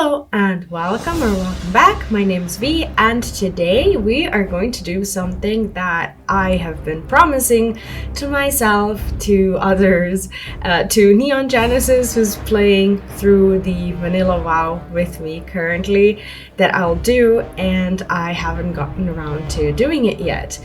Hello and welcome back. My name's V, and today we are going to do something that I have been promising to myself, to others, to Neon Genesis, who's playing through the vanilla WoW with me currently, that I'll do, and I haven't gotten around to doing it yet.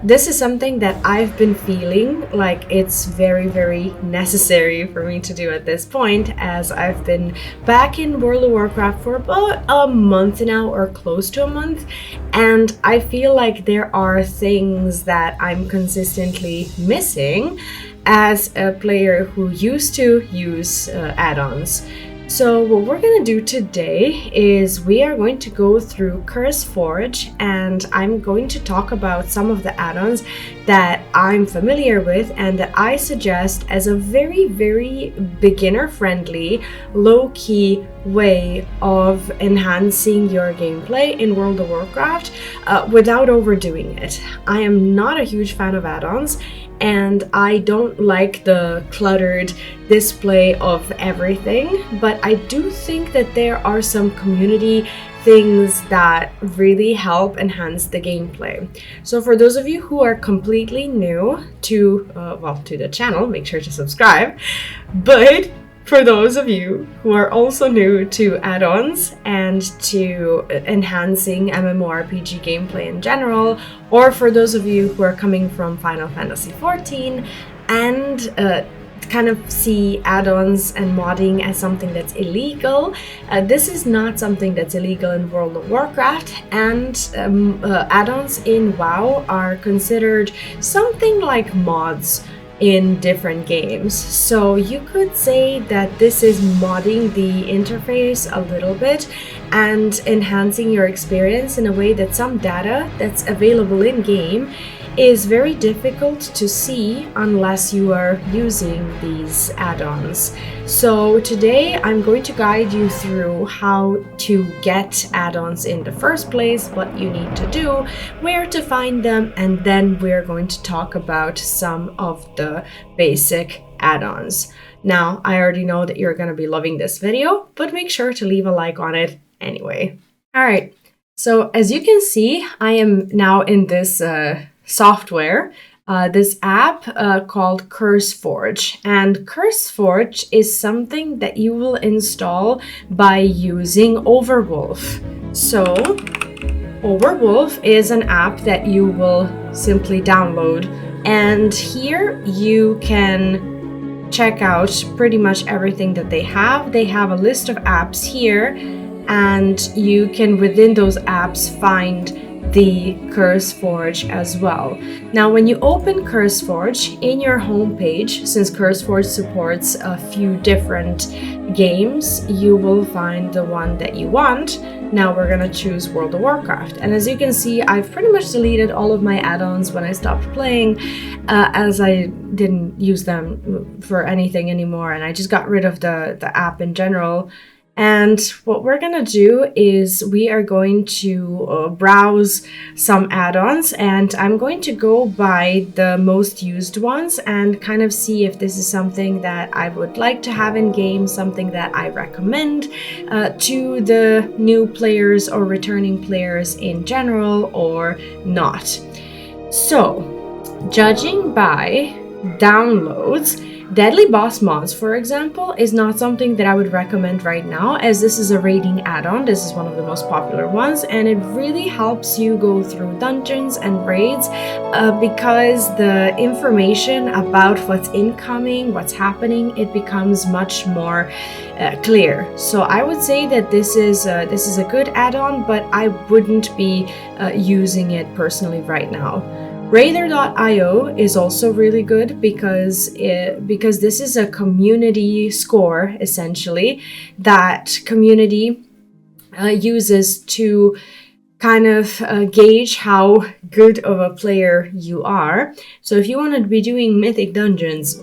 This is something that I've been feeling like it's very, very necessary for me to do at this point, as I've been back in World of Warcraft for about a month now, or close to a month, and I feel like there are things that I'm consistently missing as a player who used to use add-ons. So what we're going to do today is we are going to go through CurseForge, and I'm going to talk about some of the add-ons that I'm familiar with and that I suggest as a very, very beginner-friendly, low-key way of enhancing your gameplay in World of Warcraft without overdoing it. I am not a huge fan of add-ons, and I don't like the cluttered display of everything, but I do think that there are some community things that really help enhance the gameplay. So for those of you who are completely new to the channel, make sure to subscribe. But for those of you who are also new to add-ons and to enhancing MMORPG gameplay in general, or for those of you who are coming from Final Fantasy XIV and kind of see add-ons and modding as something that's illegal, this is not something that's illegal in World of Warcraft, and add-ons in WoW are considered something like mods in different games. So you could say that this is modding the interface a little bit and enhancing your experience in a way that some data that's available in game is very difficult to see unless you are using these add-ons. So today I'm going to guide you through how to get add-ons in the first place, what you need to do, where to find them, and then we're going to talk about some of the basic add-ons. Now, I already know that you're going to be loving this video, but make sure to leave a like on it anyway. All right, so as you can see, I am now in this software, this app called CurseForge, and CurseForge is something that you will install by using Overwolf. So Overwolf is an app that you will simply download, and here you can check out pretty much everything that they have. They have a list of apps here, and you can within those apps find the CurseForge as well. Now, when you open CurseForge in your homepage, since CurseForge supports a few different games, you will find the one that you want. Now we're gonna choose World of Warcraft, and as you can see, I've pretty much deleted all of my add-ons when I stopped playing, as I didn't use them for anything anymore, and I just got rid of the app in general. And what we're gonna do is we are going to browse some add-ons, and I'm going to go by the most used ones and kind of see if this is something that I would like to have in game, something that I recommend to the new players or returning players in general, or not. So, judging by downloads, Deadly Boss Mods, for example, is not something that I would recommend right now, as this is a raiding add-on. This is one of the most popular ones, and it really helps you go through dungeons and raids because the information about what's incoming, what's happening, it becomes much more clear. So I would say that this is a good add-on, but I wouldn't be using it personally right now. Raider.io is also really good because this is a community score, essentially, that community uses to kind of gauge how good of a player you are. So if you want to be doing mythic dungeons,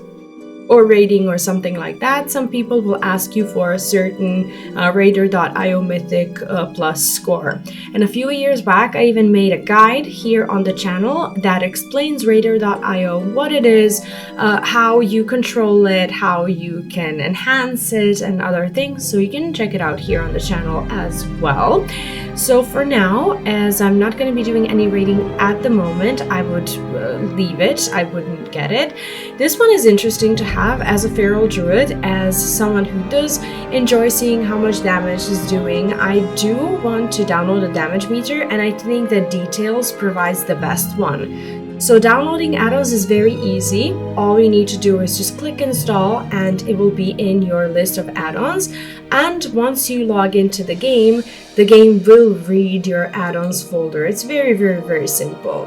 or rating or something like that, some people will ask you for a certain Raider.io Mythic Plus score. And a few years back, I even made a guide here on the channel that explains Raider.io, what it is, how you control it, how you can enhance it, and other things. So you can check it out here on the channel as well. So for now, as I'm not going to be doing any rating at the moment, I would leave it. I wouldn't get it. This one is interesting to have as a feral druid, as someone who does enjoy seeing how much damage is doing. I do want to download a damage meter, and I think that Details provides the best one. So downloading add-ons is very easy. All you need to do is just click install and it will be in your list of add-ons. And once you log into the game will read your add-ons folder. It's very, very, very simple.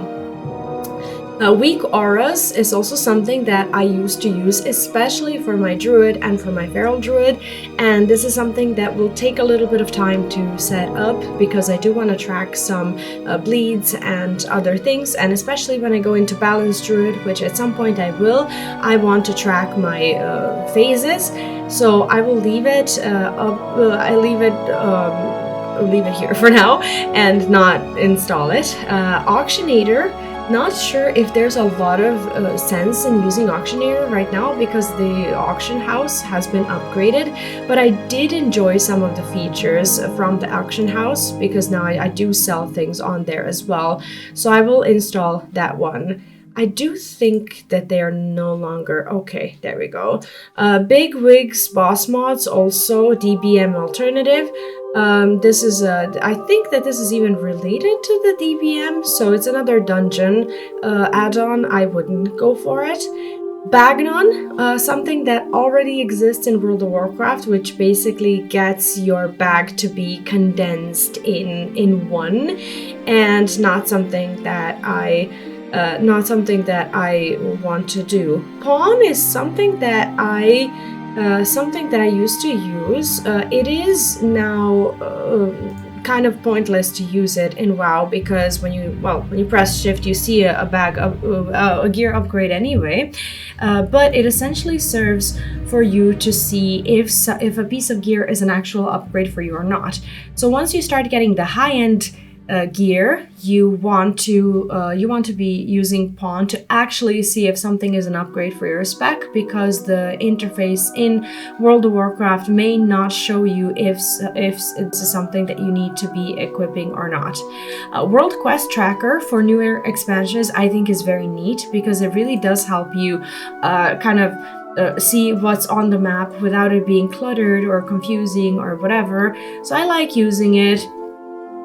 Weak auras is also something that I used to use, especially for my druid and for my feral druid, and this is something that will take a little bit of time to set up because I do want to track some bleeds and other things, and especially when I go into balanced druid, which at some point I will, I want to track my phases, so I will leave it leave it here for now and not install it. Auctionator, not sure if there's a lot of sense in using Auctioneer right now because the auction house has been upgraded, but I did enjoy some of the features from the auction house because now I do sell things on there as well, so I will install that one. I do think that they are no longer... Okay, there we go. Big Wigs boss mods, also DBM alternative. This is I think that this is even related to the DBM, so it's another dungeon add-on. I wouldn't go for it. Bagnon, something that already exists in World of Warcraft, which basically gets your bag to be condensed in one, and not something that I want to do. Pawn is something that I used to use. It is now kind of pointless to use it in WoW because when you press shift you see a gear upgrade anyway, but it essentially serves for you to see if a piece of gear is an actual upgrade for you or not. So once you start getting the high-end gear, you want to be using Pawn to actually see if something is an upgrade for your spec, because the interface in World of Warcraft may not show you if it's something that you need to be equipping or not. World Quest Tracker for newer expansions I think is very neat because it really does help you see what's on the map without it being cluttered or confusing or whatever, so I like using it.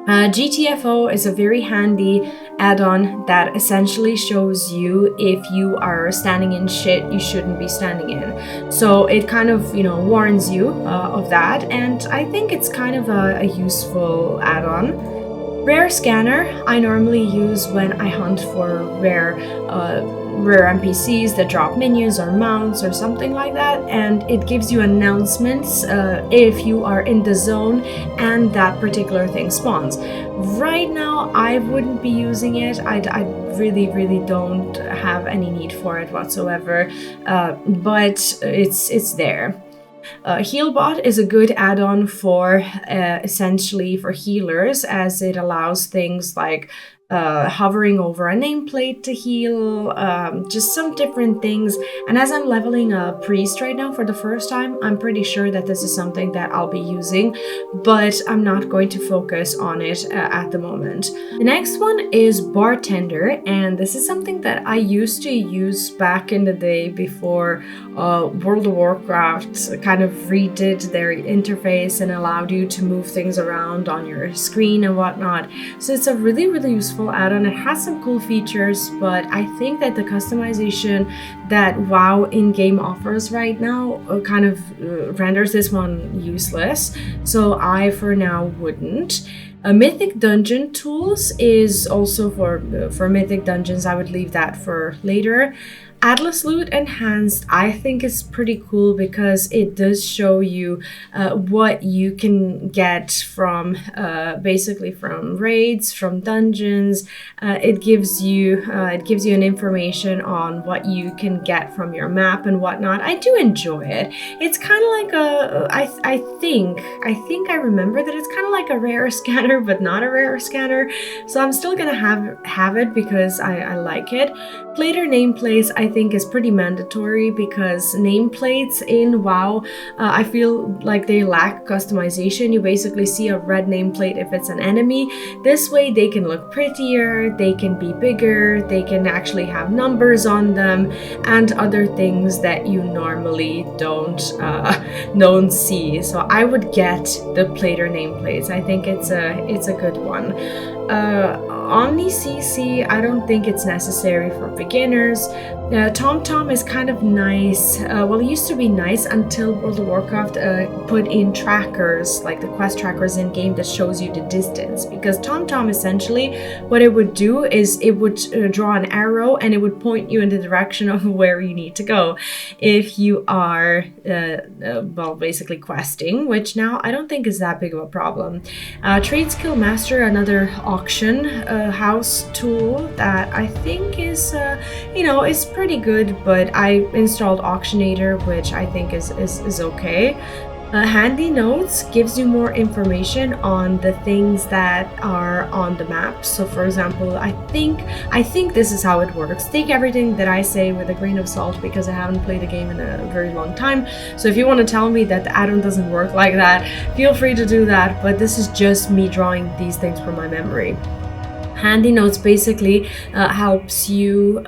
GTFO is a very handy add-on that essentially shows you if you are standing in shit you shouldn't be standing in. So it kind of, warns you of that, and I think it's kind of a useful add-on. Rare Scanner I normally use when I hunt for rare NPCs that drop minions or mounts or something like that, and it gives you announcements if you are in the zone and that particular thing spawns. Right now I wouldn't be using it. I really don't have any need for it whatsoever, but it's there. Healbot is a good add-on for essentially for healers, as it allows things like hovering over a nameplate to heal, just some different things. And as I'm leveling a priest right now for the first time, I'm pretty sure that this is something that I'll be using, but I'm not going to focus on it at the moment. The next one is Bartender, and this is something that I used to use back in the day before World of Warcraft kind of redid their interface and allowed you to move things around on your screen and whatnot. So it's a really useful add-on. It has some cool features, but I think that the customization that WoW in-game offers right now kind of renders this one useless, so I for now wouldn't. Mythic Dungeon Tools is also for Mythic Dungeons. I would leave that for later. Atlas Loot Enhanced, I think is pretty cool because it does show you what you can get from basically from raids, from dungeons. It gives you an information on what you can get from your map and whatnot. I do enjoy it. It's kind of like I think I remember that it's kind of like a rare scanner, but not a rare scanner. So I'm still gonna have it because I like it. Plater nameplates, I think, is pretty mandatory because nameplates in WoW, I feel like they lack customization. You basically see a red nameplate if it's an enemy. This way they can look prettier, they can be bigger, they can actually have numbers on them and other things that you normally don't see. So I would get the Plater nameplates. I think it's a good one. Omni CC, I don't think it's necessary for beginners. TomTom is kind of nice. Well, it used to be nice until World of Warcraft put in trackers, like the quest trackers in game that shows you the distance. Because TomTom essentially, what it would do is it would draw an arrow and it would point you in the direction of where you need to go if you are, well, basically questing, which now I don't think is that big of a problem. Trade Skill Master, another auction house tool that I think is, is pretty good, but I installed Auctionator, which I think is okay. Handy Notes gives you more information on the things that are on the map. So for example, I think this is how it works. Take everything that I say with a grain of salt because I haven't played the game in a very long time. So if you want to tell me that the add-on doesn't work like that, feel free to do that, but this is just me drawing these things from my memory. Handy Notes basically helps you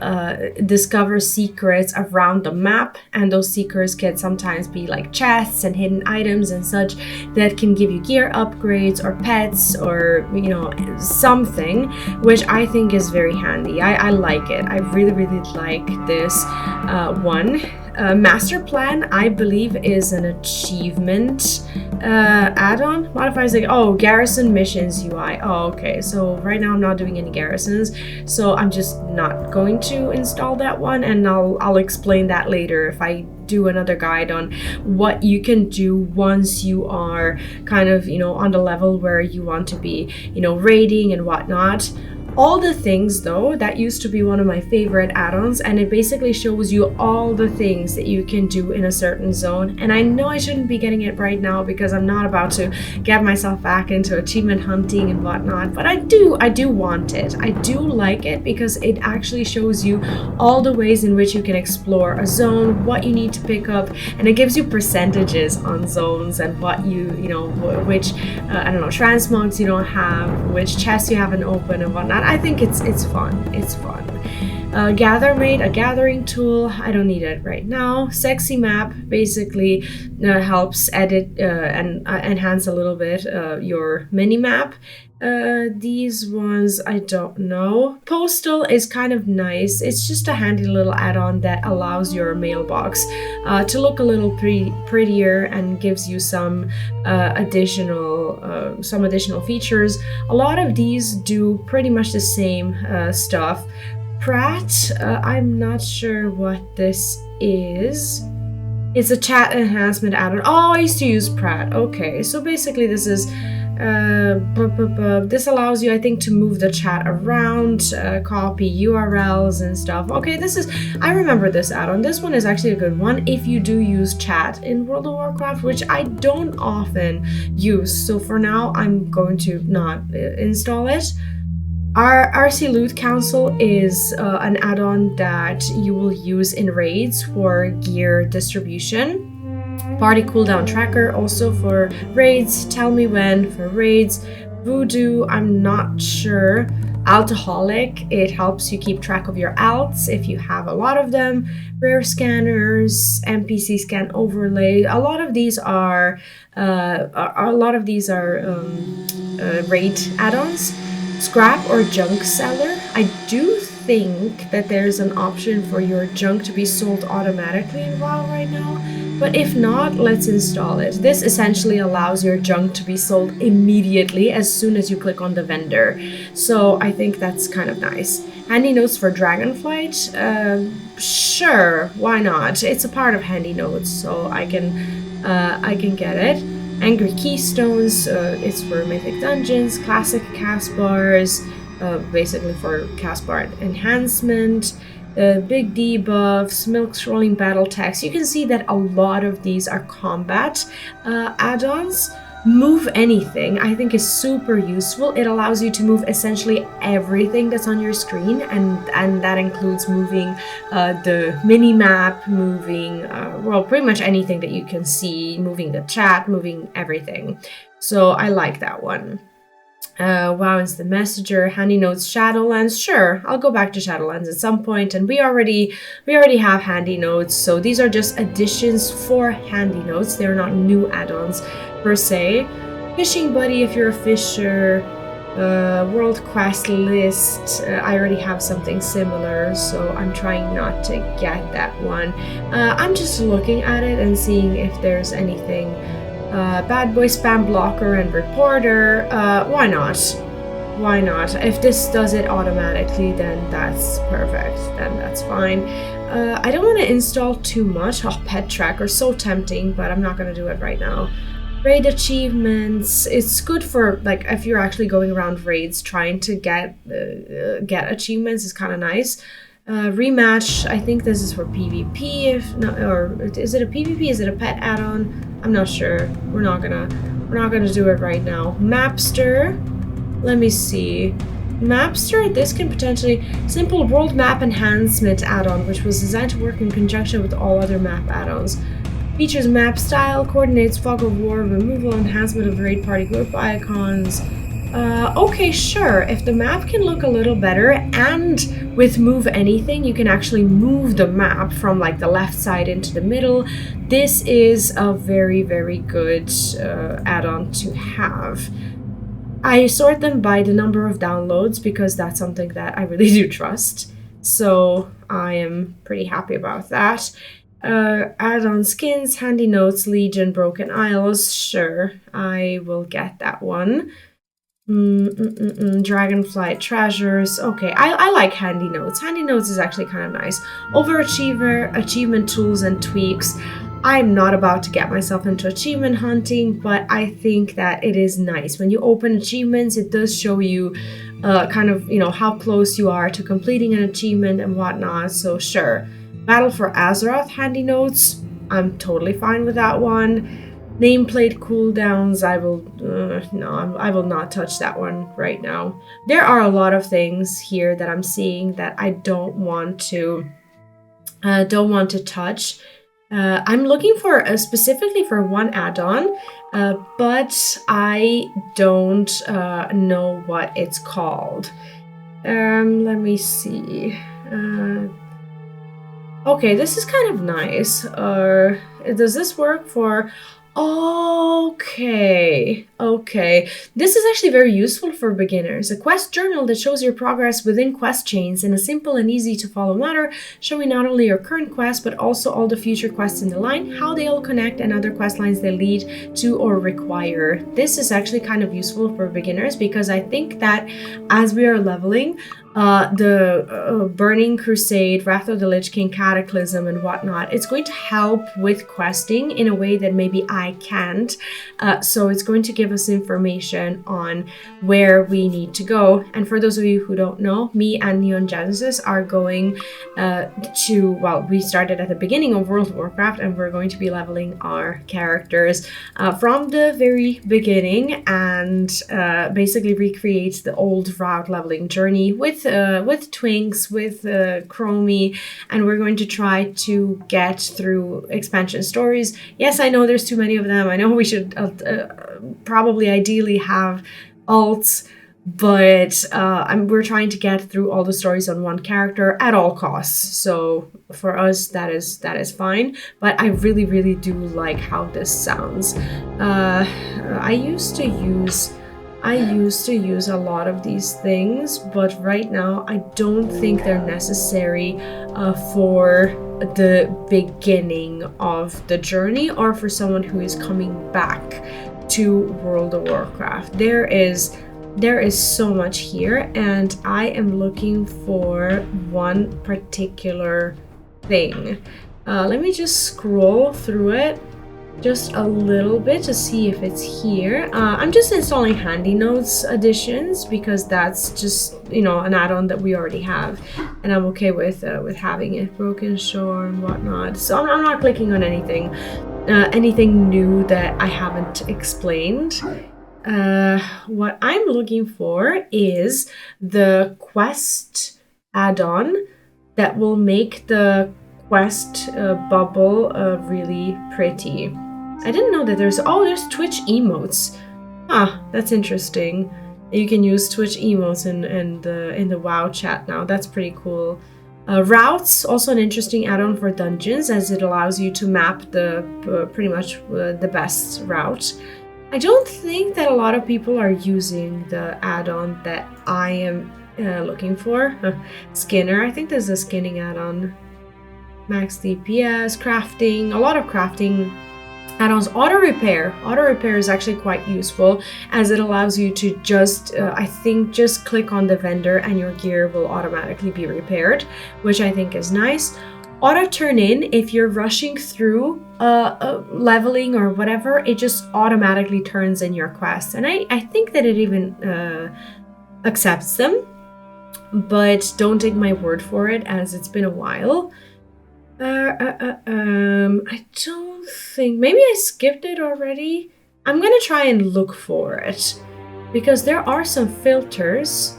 discover secrets around the map, and those secrets can sometimes be like chests and hidden items and such that can give you gear upgrades or pets or something, which I think is very handy. I like it. I really like this one. Master Plan, I believe, is an achievement add-on. Modifies like, Garrison Missions UI. Oh, okay. So right now I'm not doing any garrisons, so I'm just not going to install that one, and I'll explain that later if I do another guide on what you can do once you are kind of, on the level where you want to be, raiding and whatnot. All the things, though, that used to be one of my favorite add-ons, and it basically shows you all the things that you can do in a certain zone. And I know I shouldn't be getting it right now because I'm not about to get myself back into achievement hunting and whatnot, but I do want it. I do like it because it actually shows you all the ways in which you can explore a zone, what you need to pick up, and it gives you percentages on zones and what which transmogs you don't have, which chests you haven't opened and whatnot. I think it's fun. It's fun. GatherMate, a gathering tool. I don't need it right now. Sexy Map basically helps edit and enhance a little bit your mini map. These ones I don't know. Postal is kind of nice. It's just a handy little add-on that allows your mailbox to look a little prettier and gives you some additional features. A lot of these do pretty much the same stuff. Pratt, I'm not sure what this is. It's a chat enhancement add-on. Oh, I used to use Pratt. Okay, so basically this is this allows you, I think, to move the chat around, copy URLs and stuff. Okay, I remember this add-on. This one is actually a good one if you do use chat in World of Warcraft, which I don't often use. So for now, I'm going to not install it. Our RC Loot Council is an add-on that you will use in raids for gear distribution. Party cooldown tracker also for raids. Tell me when for raids. Voodoo, I'm not sure. Alcoholic, it helps you keep track of your alts if you have a lot of them. Rare scanners, NPC scan overlay. A lot of these are raid add-ons. Scrap or junk seller. I do think that there's an option for your junk to be sold automatically in WoW right now. But if not, let's install it. This essentially allows your junk to be sold immediately as soon as you click on the vendor. So I think that's kind of nice. Handy notes for Dragonflight? Sure, why not? It's a part of handy notes, so I can get it. Angry Keystones, it's for Mythic Dungeons. Classic cast bars, basically for cast bar enhancement. Big debuffs, milk scrolling battle text. You can see that a lot of these are combat add-ons. Move anything, I think, is super useful. It allows you to move essentially everything that's on your screen, and that includes moving the mini-map, moving, well, pretty much anything that you can see, moving the chat, moving everything. So I like that one. WoW is the messenger. Handy notes, Shadowlands. Sure, I'll go back to Shadowlands at some point, and we already have handy notes, so these are just additions for handy notes. They're not new add-ons per se. Fishing buddy if you're a fisher. World quest list. I already have something similar, so I'm trying not to get that one. I'm just looking at it and seeing if there's anything. Bad boy, spam blocker, and reporter. Why not? Why not? If this does it automatically, then that's perfect. Then that's fine. I don't want to install too much. Oh, pet tracker, so tempting, but I'm not going to do it right now. Raid achievements. It's good for, like, if you're actually going around raids trying to get achievements. Is kind of nice. Rematch, I think this is for PvP, if not, or is it a PvP? Is it a pet add-on? I'm not sure. We're not gonna do it right now. Mapster, let me see. Mapster, this can potentially simple world map enhancement add-on, which was designed to work in conjunction with all other map add-ons. Features map style, coordinates fog of war, removal, enhancement of the raid party group icons. Okay, sure. If the map can look a little better, and with move anything, you can actually move the map from like the left side into the middle. This is a very, very good add-on to have. I sort them by the number of downloads because that's something that I really do trust. So I am pretty happy about that. Add-on skins, handy notes, Legion, Broken Isles. Sure, I will get that one. Dragonflight treasures. Okay, I like handy notes. Handy notes is actually kind of nice. Overachiever, achievement tools and tweaks. I'm not about to get myself into achievement hunting, but I think that it is nice. When you open achievements, it does show you kind of, you know, how close you are to completing an achievement and whatnot. So sure. Battle for Azeroth handy notes. I'm totally fine with that one. Nameplate cooldowns, I will not touch that one right now. There are a lot of things here that I'm seeing that I don't want to touch. I'm looking for specifically for one add-on, but I don't know what it's called. Let me see. Okay, this is kind of nice. Does this work for... Okay. This is actually very useful for beginners. A quest journal that shows your progress within quest chains in a simple and easy to follow manner, showing not only your current quest, but also all the future quests in the line, how they all connect, and other quest lines they lead to or require. This is actually kind of useful for beginners because I think that as we are leveling, the Burning Crusade, Wrath of the Lich King, Cataclysm, and whatnot, it's going to help with questing in a way that maybe I can't. So it's going to give us information on where we need to go. And for those of you who don't know, me and Neon Genesis are going we started at the beginning of World of Warcraft, and we're going to be leveling our characters from the very beginning and basically recreate the old route leveling journey with Twinks, with Chromie, and we're going to try to get through expansion stories. Yes, I know there's too many of them. I know we should probably ideally have alts, but we're trying to get through all the stories on one character at all costs. So for us, that is fine. But I really, really do like how this sounds. I used to use a lot of these things, but right now I don't think they're necessary for the beginning of the journey or for someone who is coming back to World of Warcraft. There is so much here, and I am looking for one particular thing. Let me just scroll through it just a little bit to see if it's here. I'm just installing Handy Notes additions because that's just, you know, an add-on that we already have, and I'm okay with having it. Broken Shore and whatnot. So I'm not clicking on anything new that I haven't explained. What I'm looking for is the quest add-on that will make the quest bubble really pretty. I didn't know that there's Twitch emotes. That's interesting. You can use Twitch emotes in the WoW chat now. That's pretty cool. Routes, also an interesting add-on for dungeons, as it allows you to map the pretty much the best route. I don't think that a lot of people are using the add-on that I am looking for. Skinner, I think there's a skinning add-on. Max DPS, crafting, a lot of crafting add-ons. Auto repair is actually quite useful, as it allows you to just just click on the vendor and your gear will automatically be repaired, which I think is nice. Auto turn in, if you're rushing through leveling or whatever, it just automatically turns in your quests, and I think that it even accepts them, but don't take my word for it, as it's been a while. I don't think, maybe I skipped it already. I'm gonna try and look for it, because there are some filters.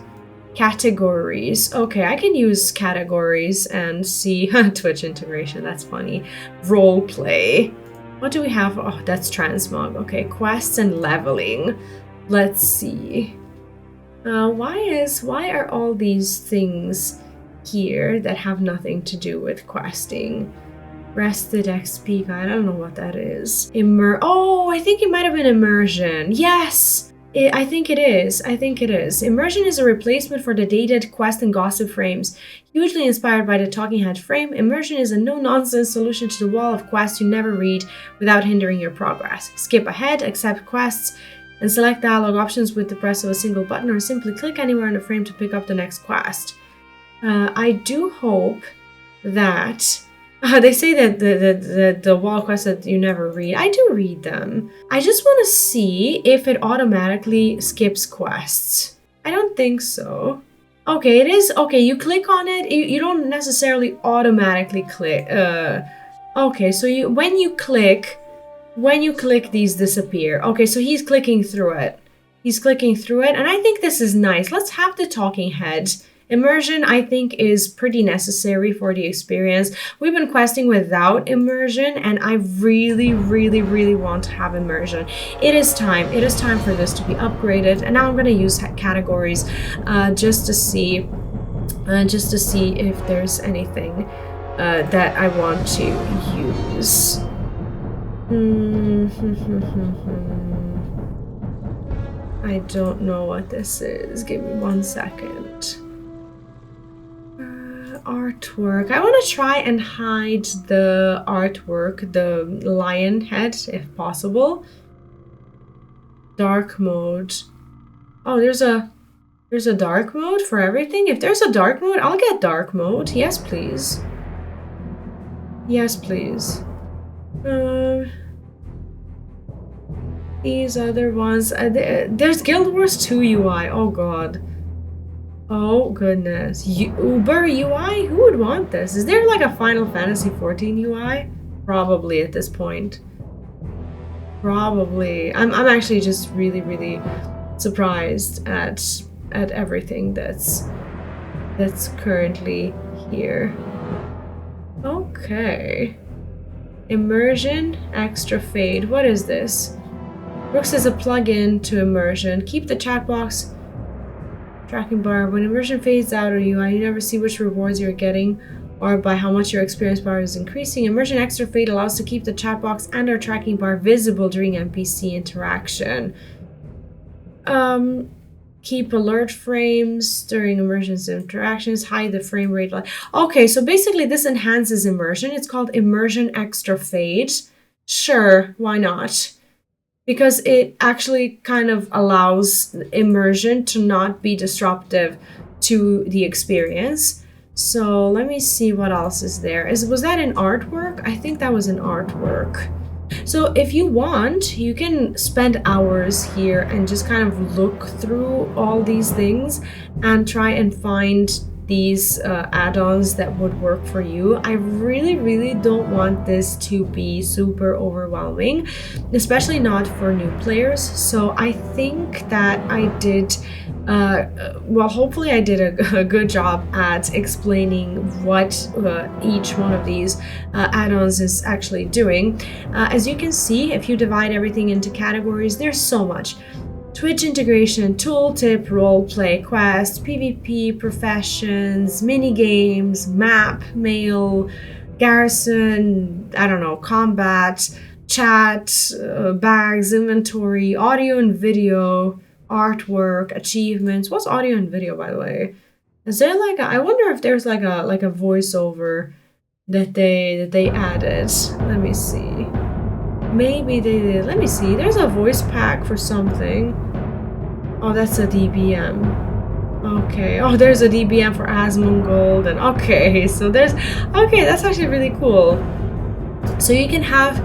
Categories. Okay, I can use categories and see Twitch integration. That's funny. Role play. What do we have? Oh, that's transmog. Okay, quests and leveling. Let's see. Why are all these things here that have nothing to do with questing? Rested XP guide. I don't know what that is. Oh, I think it might have been immersion. Yes. I think it is. Immersion is a replacement for the dated quest and gossip frames. Hugely inspired by the Talking Head frame, Immersion is a no-nonsense solution to the wall of quests you never read without hindering your progress. Skip ahead, accept quests, and select dialogue options with the press of a single button, or simply click anywhere in the frame to pick up the next quest. I do hope that... they say that the wall quests that you never read, I do read them. I just want to see if it automatically skips quests. I don't think so. Okay, it is. Okay, you click on it. You don't necessarily automatically click. Okay, so when you click, these disappear. Okay, so he's clicking through it. And I think this is nice. Let's have the talking head. Immersion, I think, is pretty necessary for the experience. We've been questing without immersion, and I really, really, really want to have immersion. It is time for this to be upgraded, and now I'm going to use categories just to see if there's anything that I want to use. I don't know what this is. Give me 1 second. Artwork. I want to try and hide the artwork, the lion head, if possible. Dark mode. Oh, there's a dark mode for everything. If there's a dark mode, I'll get dark mode. Yes, please. Yes, please. These other ones. There's Guild Wars 2 UI. Oh god. Oh goodness. Uber UI? Who would want this? Is there like a Final Fantasy 14 UI? Probably at this point. Probably. I'm actually just really, really surprised at everything that's currently here. Okay. Immersion, extra fade. What is this? Works as a plugin to immersion. Keep the chat box tracking bar. When immersion fades out of UI, you never see which rewards you're getting or by how much your experience bar is increasing. Immersion extra fade allows to keep the chat box and our tracking bar visible during NPC interaction. keep alert frames during emergency interactions, hide the frame rate. Okay, so basically this enhances immersion. It's called Immersion Extra Fade. Sure, why not? Because it actually kind of allows immersion to not be disruptive to the experience. So let me see what else is there. Was that an artwork? I think that was an artwork. So if you want, you can spend hours here and just kind of look through all these things and try and find these add-ons that would work for you. I really don't want this to be super overwhelming, especially not for new players. So I think that I did well, hopefully I did a good job at explaining what each one of these add-ons is actually doing. As you can see, if you divide everything into categories, there's so much. Twitch integration, tooltip, roleplay, quest, PvP, professions, minigames, map, mail, garrison, I don't know, combat, chat, bags, inventory, audio and video, artwork, achievements. What's audio and video, by the way? Is there like I wonder if there's like a voiceover that they added. Let me see. Maybe they did. Let me see. There's a voice pack for something. Oh, that's a DBM. Okay. Oh, there's a DBM for Asmongold. And okay, so that's actually really cool. So you can have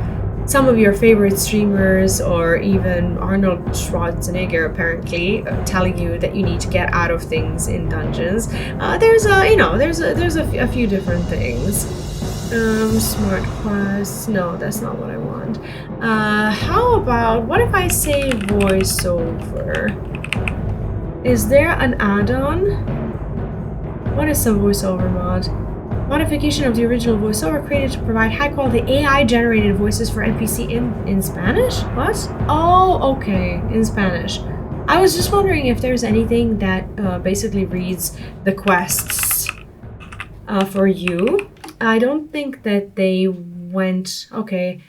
some of your favorite streamers or even Arnold Schwarzenegger apparently telling you that you need to get out of things in dungeons. There's a few different things. Smart quests. No, that's not what I want. How about, what if I say voiceover? Is there an add-on? What is some voiceover mod? Modification of the original voiceover created to provide high-quality AI-generated voices for NPC in Spanish? What? Oh, okay, in Spanish. I was just wondering if there's anything that basically reads the quests for you. I don't think that they went... Okay.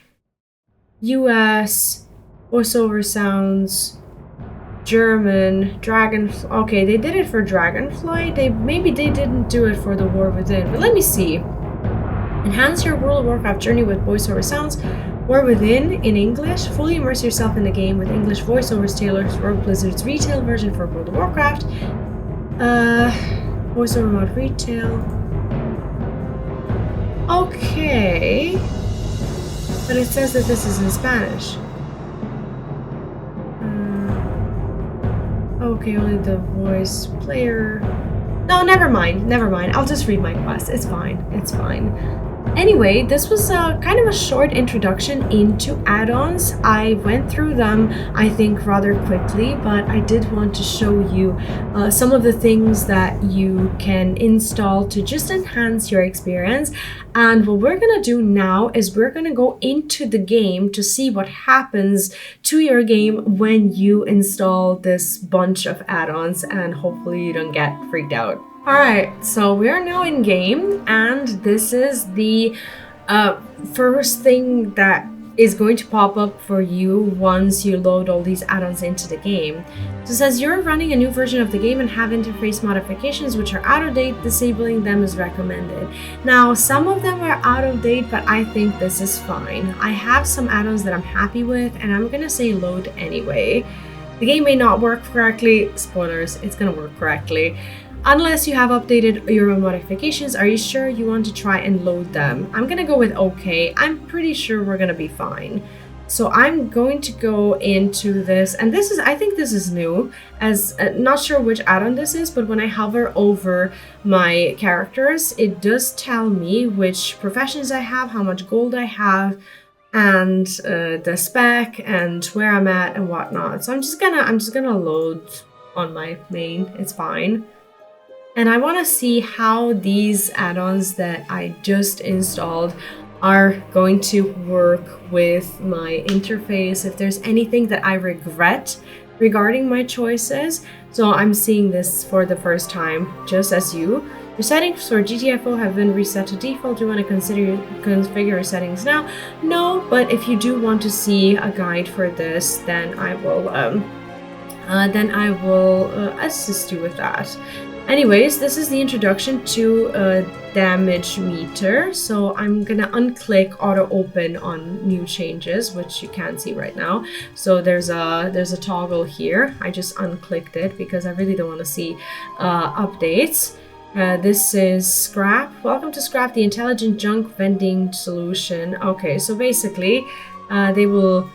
US, voiceover sounds, German, Dragonfly. Okay, they did it for Dragonfly. Maybe they didn't do it for the War Within. But let me see. Enhance your World of Warcraft journey with voiceover sounds. War Within in English. Fully immerse yourself in the game with English voiceovers tailored for Blizzard's retail version for World of Warcraft. Voiceover mod retail. Okay. But it says that this is in Spanish. Okay, only the voice player. No, never mind. I'll just read my quest. It's fine. Anyway, this was kind of a short introduction into add-ons. I went through them, I think, rather quickly, but I did want to show you some of the things that you can install to just enhance your experience. And what we're going to do now is we're going to go into the game to see what happens to your game when you install this bunch of add-ons, and hopefully you don't get freaked out. Alright, so we are now in game, and this is the first thing that is going to pop up for you once you load all these add-ons into the game. So it says you're running a new version of the game and have interface modifications which are out of date. Disabling them is recommended. Now, some of them are out of date, but I think this is fine. I have some add-ons that I'm happy with, and I'm gonna say load anyway. The game may not work correctly. Spoilers, it's gonna work correctly. Unless you have updated your own modifications. Are you sure you want to try and load them? I'm gonna go with okay. I'm pretty sure we're gonna be fine. So I'm going to go into this, and this is, I think this is new, as not sure which add-on this is, but when I hover over my characters, it does tell me which professions I have, how much gold I have, and the spec, and where I'm at, and whatnot. So I'm just gonna load on my main. It's fine. And I want to see how these add-ons that I just installed are going to work with my interface, if there's anything that I regret regarding my choices. So I'm seeing this for the first time, just as you. Your settings for GTFO have been reset to default. Do you want to configure your settings now? No, but if you do want to see a guide for this, then I will then I will assist you with that. Anyways, this is the introduction to a damage meter. So I'm gonna unclick auto open on new changes, which you can't see right now. So there's a toggle here. I just unclicked it because I really don't want to see updates. This is Scrap. Welcome to Scrap, the intelligent junk vending solution. Okay, so basically, they will.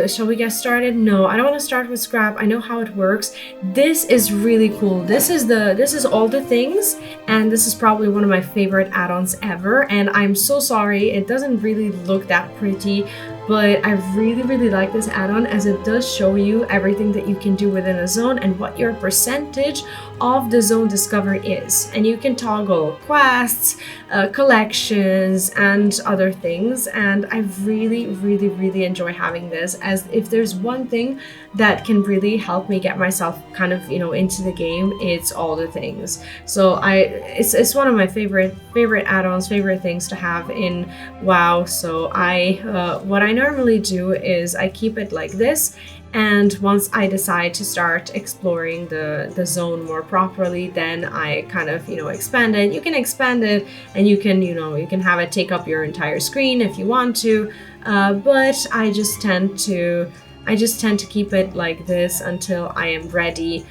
Shall we get started? No, I don't want to start with Scrap. I know how it works. This is really cool. This is all the things, and this is probably one of my favorite add-ons ever. And I'm so sorry, it doesn't really look that pretty, but I really like this add-on as it does show you everything that you can do within a zone and what your percentage of the zone discovery is. And you can toggle quests, collections, and other things. And I really enjoy having this, as if there's one thing that can really help me get myself kind of, you know, into the game, it's all the things. So it's one of my favorite add-ons, favorite things to have in WoW. So what I normally do is I keep it like this, and once I decide to start exploring the zone more properly, then I kind of, you know, expand it. You can expand it, and you can have it take up your entire screen if you want to, but I just tend to keep it like this until I am ready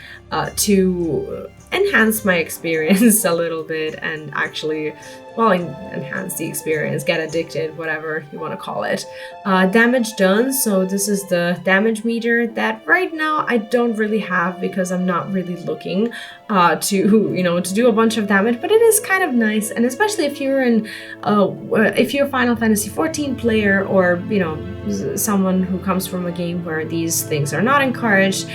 to enhance my experience a little bit and actually, well, enhance the experience, get addicted, whatever you want to call it. Damage done. So this is the damage meter that right now I don't really have because I'm not really looking to do a bunch of damage, but it is kind of nice. And especially if you're a Final Fantasy XIV player, or, you know, someone who comes from a game where these things are not encouraged,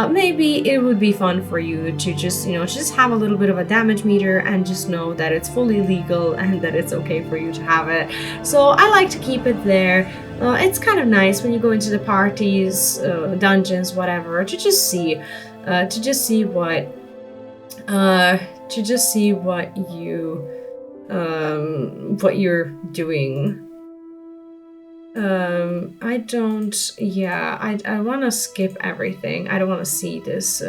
maybe it would be fun for you to just have a little bit of a damage meter and just know that it's fully legal and that it's okay for you to have it. So I like to keep it there. It's kind of nice when you go into the parties, dungeons, whatever, to just see what you're doing. I want to skip everything. I don't want to see this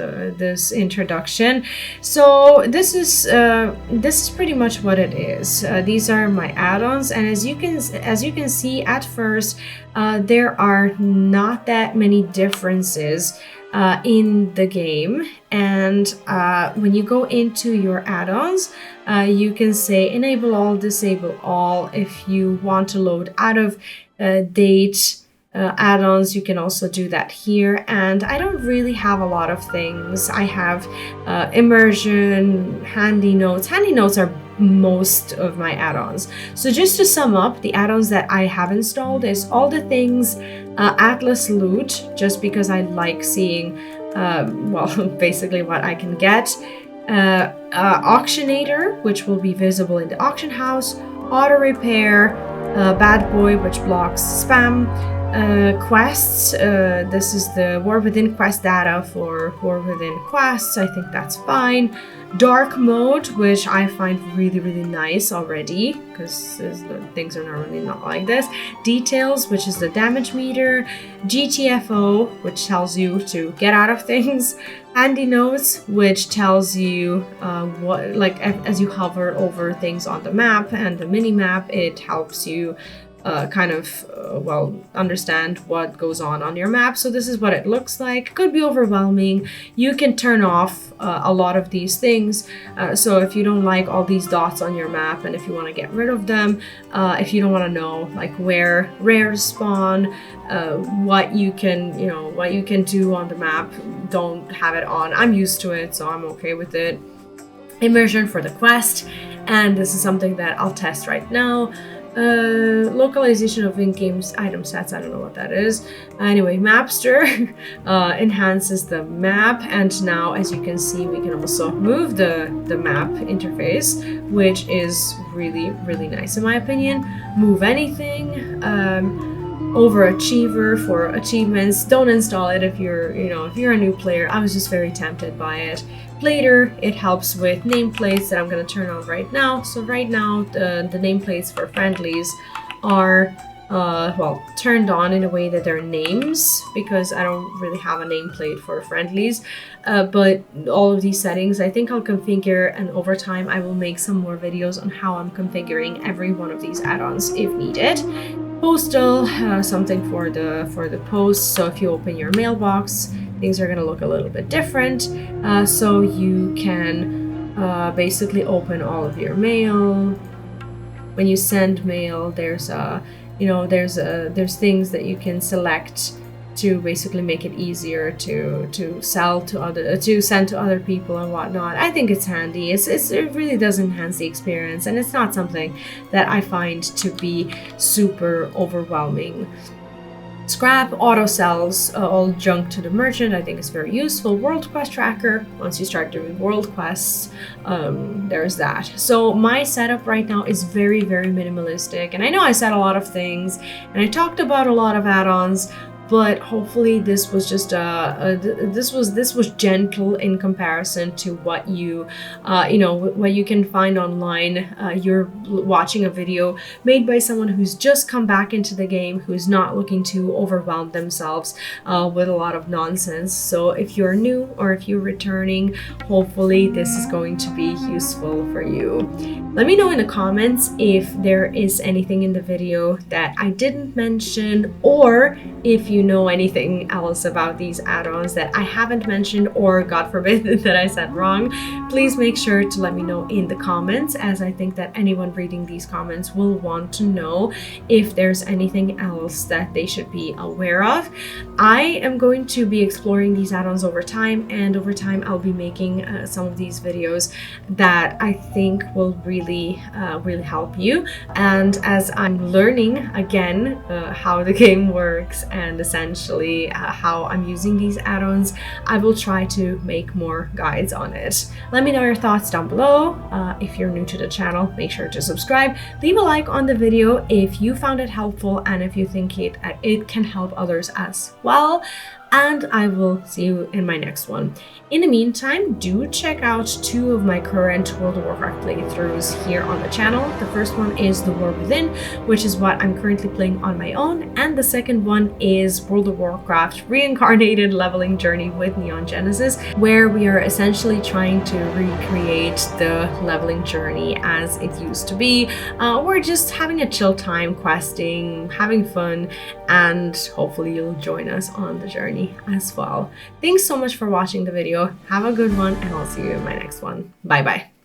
introduction. So this is pretty much what it is. These are my add-ons, and as you can see at first, there are not that many differences in the game. And when you go into your add-ons, you can say enable all, disable all. If you want to load out of date add-ons, you can also do that here. And I don't really have a lot of things. I have immersion, handy notes. Handy notes are most of my add-ons. So just to sum up, the add-ons that I have installed is all the things Atlas loot, just because I like seeing basically what I can get. Auctionator, which will be visible in the auction house. Auto repair. Bad boy, which blocks spam. Quests, this is the War Within quest data for War Within quests. I think that's fine. Dark mode, which I find really nice already, because things are normally not like this. Details, which is the damage meter. GTFO, which tells you to get out of things. Handy notes, which tells you as you hover over things on the map and the mini map, it helps you understand what goes on your map. So this is what it looks like. Could be overwhelming. You can turn off a lot of these things. So if you don't like all these dots on your map, and if you want to get rid of them, if you don't want to know like where rares spawn, what you can do on the map, don't have it on. I'm used to it, so I'm okay with it. Immersion for the quest, and this is something that I'll test right now. Localization of in-game item sets, I don't know what that is. Anyway, Mapster enhances the map, and now as you can see, we can also move the map interface, which is really nice in my opinion. Move anything. Overachiever for achievements. Don't install it if you're a new player. I was just very tempted by it. Plater, it helps with nameplates that I'm going to turn on right now. So right now the nameplates for friendlies are well, turned on in a way that they're names, because I don't really have a nameplate for friendlies. But all of these settings I think I'll configure, and over time I will make some more videos on how I'm configuring every one of these add-ons if needed. Postal, something for the post, so if you open your mailbox, things are going to look a little bit different. So you can basically open all of your mail. When you send mail, there's there's things that you can select to basically make it easier to send to other people and whatnot. I think it's handy. It really does enhance the experience, and it's not something that I find to be super overwhelming. Scrap auto sells all junk to the merchant. I think it's very useful. World quest tracker. Once you start doing world quests, there's that. So my setup right now is very, very minimalistic. And I know I said a lot of things and I talked about a lot of add-ons, but hopefully this was just this was gentle in comparison to what what you can find online. You're watching a video made by someone who's just come back into the game, who's not looking to overwhelm themselves with a lot of nonsense. So if you're new or if you're returning, hopefully this is going to be useful for you. Let me know in the comments if there is anything in the video that I didn't mention, or if you know anything else about these add-ons that I haven't mentioned, or God forbid that I said wrong. Please make sure to let me know in the comments, as I think that anyone reading these comments will want to know if there's anything else that they should be aware of. I am going to be exploring these add-ons over time, and over time I'll be making some of these videos that I think will really help you. And as I'm learning again how the game works and essentially how I'm using these add-ons, I will try to make more guides on it. Let me know your thoughts down below. If you're new to the channel, make sure to subscribe. Leave a like on the video if you found it helpful and if you think it can help others as well. And I will see you in my next one. In the meantime, do check out 2 of my current World of Warcraft playthroughs here on the channel. The first one is The War Within, which is what I'm currently playing on my own, and the second one is World of Warcraft Reincarnated Leveling Journey with Neon Genesis, where we are essentially trying to recreate the leveling journey as it used to be. We're just having a chill time, questing, having fun, and hopefully you'll join us on the journey as well. Thanks so much for watching the video. Have a good one, and I'll see you in my next one. Bye bye.